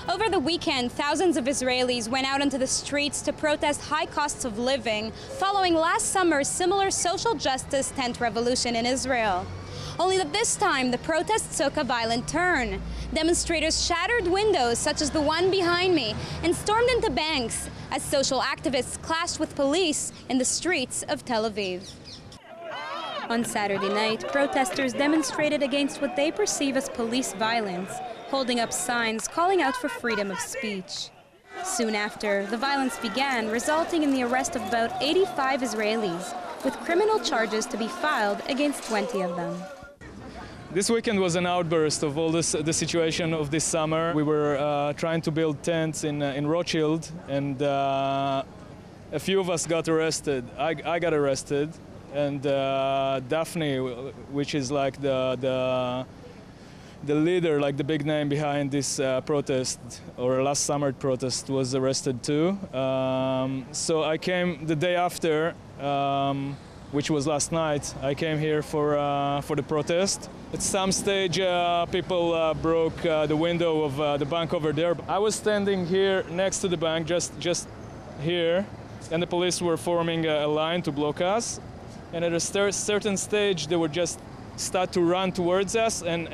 Over the weekend, thousands of Israelis went out into the streets to protest high costs of living following last summer's similar social justice tent revolution in Israel. Only that this time, the protests took a violent turn. Demonstrators shattered windows, such as the one behind me, and stormed into banks as social activists clashed with police in the streets of Tel Aviv. On Saturday night, protesters demonstrated against what they perceive as police violence, holding up signs calling out for freedom of speech. Soon after, the violence began, resulting in the arrest of about 85 Israelis, with criminal charges to be filed against 20 of them. This weekend was an outburst of all the situation of this summer. We were trying to build tents in Rothschild, and a few of us got arrested. I got arrested, and Daphne, which is like the leader, like the big name behind this protest, or last summer protest, was arrested too. So I came the day after, which was last night. I came here for the protest. At some stage, people broke the window of the bank over there. I was standing here next to the bank, just here, and the police were forming a line to block us. And at a certain stage, they would just start to run towards us, and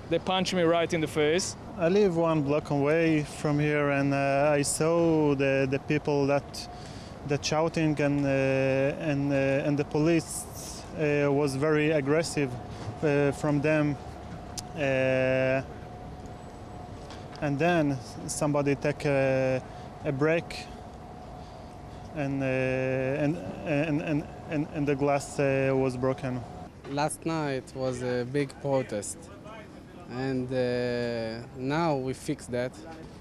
they punched me right in the face. I live 1 block away from here, and I saw the people that shouting, and the police was very aggressive from them, and then somebody take a break, and the glass was broken. Last night was a big protest, and now we fixed that.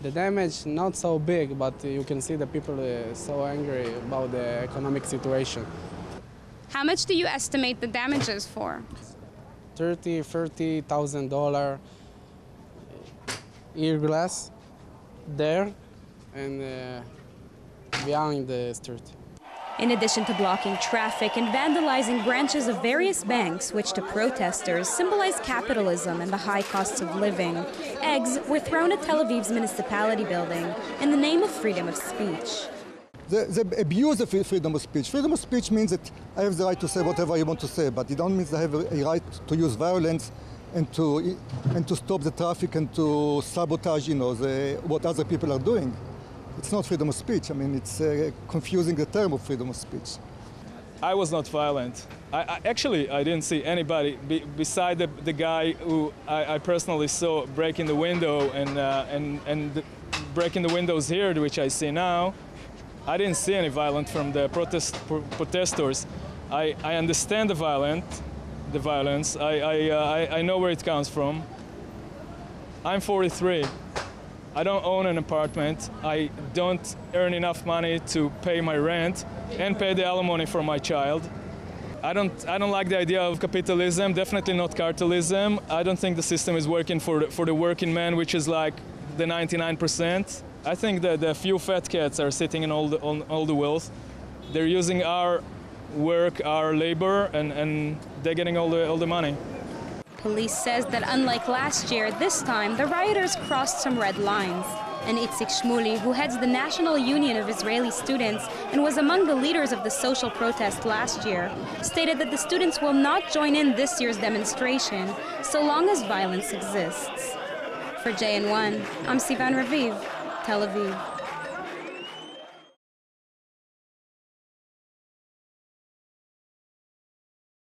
The damage not so big, but you can see the people so angry about the economic situation. How much do you estimate the damages for? $30,000 ear glass there and behind the street. In addition to blocking traffic and vandalizing branches of various banks, which to protesters symbolize capitalism and the high costs of living, eggs were thrown at Tel Aviv's municipality building in the name of freedom of speech. They abuse of freedom of speech. Freedom of speech means that I have the right to say whatever I want to say, but it don't mean I have a right to use violence and to stop the traffic and to sabotage, what other people are doing. It's not freedom of speech. I mean, it's confusing the term of freedom of speech. I was not violent. I didn't see anybody beside the guy who I personally saw breaking the window and breaking the windows here, which I see now. I didn't see any violence from the protesters. I understand the violence. I know where it comes from. I'm 43. I don't own an apartment. I don't earn enough money to pay my rent and pay the alimony for my child. I don't like the idea of capitalism, definitely not cartelism. I don't think the system is working for the working man, which is like the 99%. I think that the few fat cats are sitting in all the wealth. They're using our work, our labor, and they're getting all the money. Police says that unlike last year, this time the rioters crossed some red lines. And Itzik Shmuli, who heads the National Union of Israeli Students and was among the leaders of the social protest last year, stated that the students will not join in this year's demonstration so long as violence exists. For JN1, I'm Sivan Raviv, Tel Aviv.